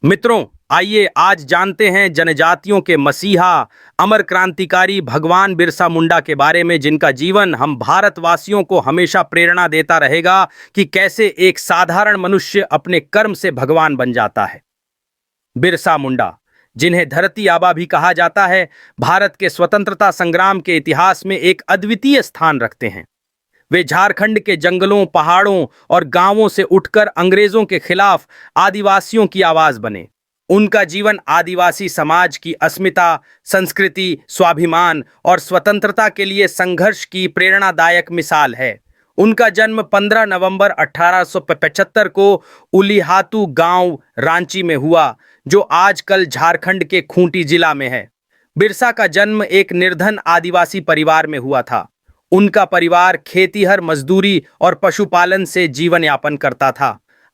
मित्रों, आइए आज जानते हैं जनजातियों के मसीहा, अमर क्रांतिकारी भगवान बिरसा मुंडा के बारे में, जिनका जीवन हम भारतवासियों को हमेशा प्रेरणा देता रहेगा कि कैसे एक साधारण मनुष्य अपने कर्म से भगवान बन जाता है। बिरसा मुंडा, जिन्हें धरती आबा भी कहा जाता है, भारत के स्वतंत्रता संग्राम के इतिहास में एक अद्वितीय स्थान रखते हैं। वे झारखंड के जंगलों, पहाड़ों और गांवों से उठकर अंग्रेजों के खिलाफ आदिवासियों की आवाज बने। उनका जीवन आदिवासी समाज की अस्मिता, संस्कृति, स्वाभिमान और स्वतंत्रता के लिए संघर्ष की प्रेरणादायक मिसाल है। उनका जन्म 15 नवंबर 1875 को उलीहातू गांव, रांची में हुआ, जो आजकल झारखंड के खूंटी जिला में है। बिरसा का जन्म एक निर्धन आदिवासी परिवार में हुआ था। उनका परिवार खेतीहर मजदूरी और पशुपालन से जीवन यापन करता था।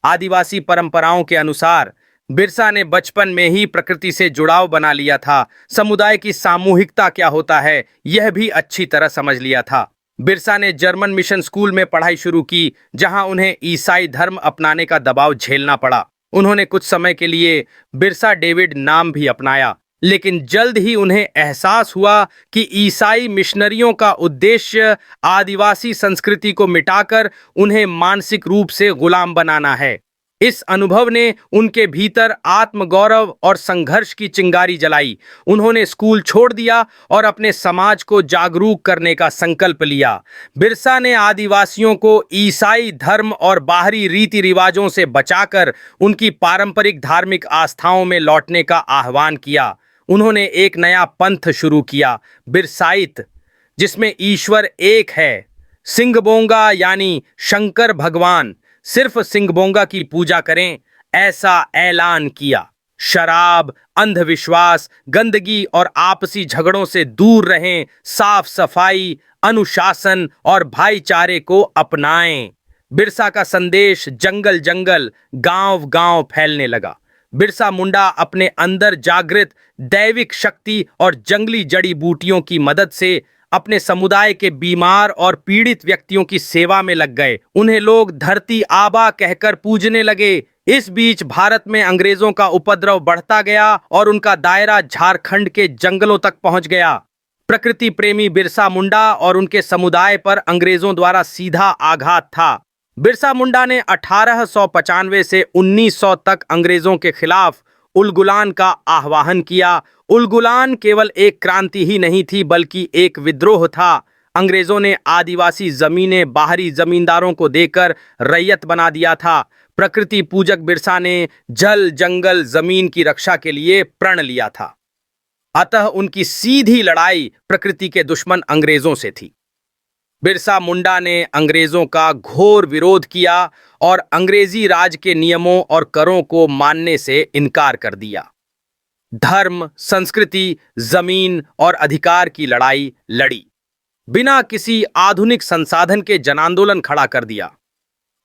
आदिवासी परंपराओं के अनुसार बिरसा ने बचपन में ही प्रकृति से जुड़ाव बना लिया था। समुदाय की सामूहिकता क्या होता है, यह भी अच्छी तरह समझ लिया था। बिरसा ने जर्मन मिशन स्कूल में पढ़ाई शुरू की, जहां उन्हें ईसाई धर्म अपनाने का दबाव झेलना पड़ा। उन्होंने कुछ समय के लिए बिरसा डेविड नाम भी अपनाया, लेकिन जल्द ही उन्हें एहसास हुआ कि ईसाई मिशनरियों का उद्देश्य आदिवासी संस्कृति को मिटाकर उन्हें मानसिक रूप से गुलाम बनाना है। इस अनुभव ने उनके भीतर आत्मगौरव और संघर्ष की चिंगारी जलाई। उन्होंने स्कूल छोड़ दिया और अपने समाज को जागरूक करने का संकल्प लिया। बिरसा ने आदिवासियों को ईसाई धर्म और बाहरी रीति रिवाजों से बचाकर उनकी पारंपरिक धार्मिक आस्थाओं में लौटने का आह्वान किया। उन्होंने एक नया पंथ शुरू किया, बिरसाइत, जिसमें ईश्वर एक है। सिंगबोंगा यानी शंकर भगवान, सिर्फ सिंगबोंगा की पूजा करें, ऐसा ऐलान किया। शराब, अंधविश्वास, गंदगी और आपसी झगड़ों से दूर रहें। साफ सफाई, अनुशासन और भाईचारे को अपनाएं। बिरसा का संदेश जंगल जंगल, गांव गांव फैलने लगा। बिरसा मुंडा अपने अंदर जागृत दैविक शक्ति और जंगली जड़ी बूटियों की मदद से अपने समुदाय के बीमार और पीड़ित व्यक्तियों की सेवा में लग गए। उन्हें लोग धरती आबा कहकर पूजने लगे। इस बीच भारत में अंग्रेजों का उपद्रव बढ़ता गया और उनका दायरा झारखंड के जंगलों तक पहुंच गया। प्रकृति प्रेमी बिरसा मुंडा और उनके समुदाय पर अंग्रेजों द्वारा सीधा आघात था। बिरसा मुंडा ने 1895 से 1900 तक अंग्रेजों के खिलाफ उलगुलान का आह्वान किया। उलगुलान केवल एक क्रांति ही नहीं थी, बल्कि एक विद्रोह था। अंग्रेजों ने आदिवासी जमीनें बाहरी जमींदारों को देकर रैयत बना दिया था। प्रकृति पूजक बिरसा ने जल, जंगल, जमीन की रक्षा के लिए प्रण लिया था। अतः उनकी सीधी लड़ाई प्रकृति के दुश्मन अंग्रेजों से थी। बिरसा मुंडा ने अंग्रेजों का घोर विरोध किया और अंग्रेजी राज के नियमों और करों को मानने से इनकार कर दिया। धर्म, संस्कृति, जमीन और अधिकार की लड़ाई लड़ी। बिना किसी आधुनिक संसाधन के जनांदोलन खड़ा कर दिया।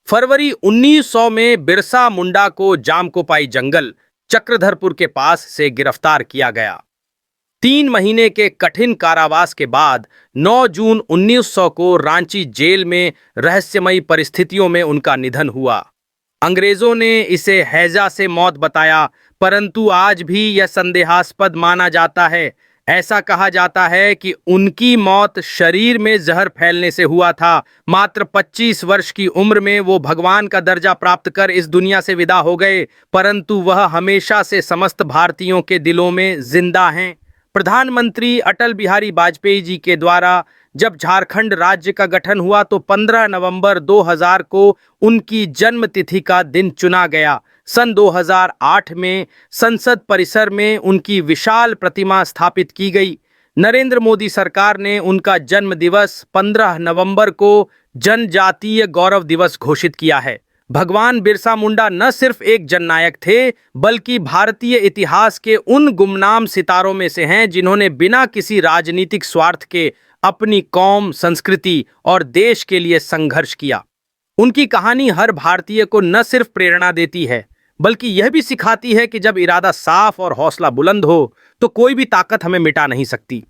फरवरी 1900 में बिरसा मुंडा को जामकोपाई जंगल, चक्रधरपुर के पास से गिरफ्तार किया गया। 3 महीने के कठिन कारावास के बाद 9 जून 1900 को रांची जेल में रहस्यमयी परिस्थितियों में उनका निधन हुआ। अंग्रेजों ने इसे हैजा से मौत बताया, परंतु आज भी यह संदेहास्पद माना जाता है। ऐसा कहा जाता है कि उनकी मौत शरीर में जहर फैलने से हुआ था। मात्र 25 वर्ष की उम्र में वो भगवान का दर्जा प्राप्त कर इस दुनिया से विदा हो गए, परंतु वह हमेशा से समस्त भारतीयों के दिलों में जिंदा हैं। प्रधानमंत्री अटल बिहारी वाजपेयी जी के द्वारा जब झारखंड राज्य का गठन हुआ तो 15 नवंबर 2000 को उनकी जन्मतिथि का दिन चुना गया। सन 2008 में संसद परिसर में उनकी विशाल प्रतिमा स्थापित की गई। नरेंद्र मोदी सरकार ने उनका जन्म दिवस 15 नवंबर को जनजातीय गौरव दिवस घोषित किया है। भगवान बिरसा मुंडा न सिर्फ एक जननायक थे, बल्कि भारतीय इतिहास के उन गुमनाम सितारों में से हैं जिन्होंने बिना किसी राजनीतिक स्वार्थ के अपनी कौम, संस्कृति और देश के लिए संघर्ष किया। उनकी कहानी हर भारतीय को न सिर्फ प्रेरणा देती है, बल्कि यह भी सिखाती है कि जब इरादा साफ और हौसला बुलंद हो तो कोई भी ताकत हमें मिटा नहीं सकती।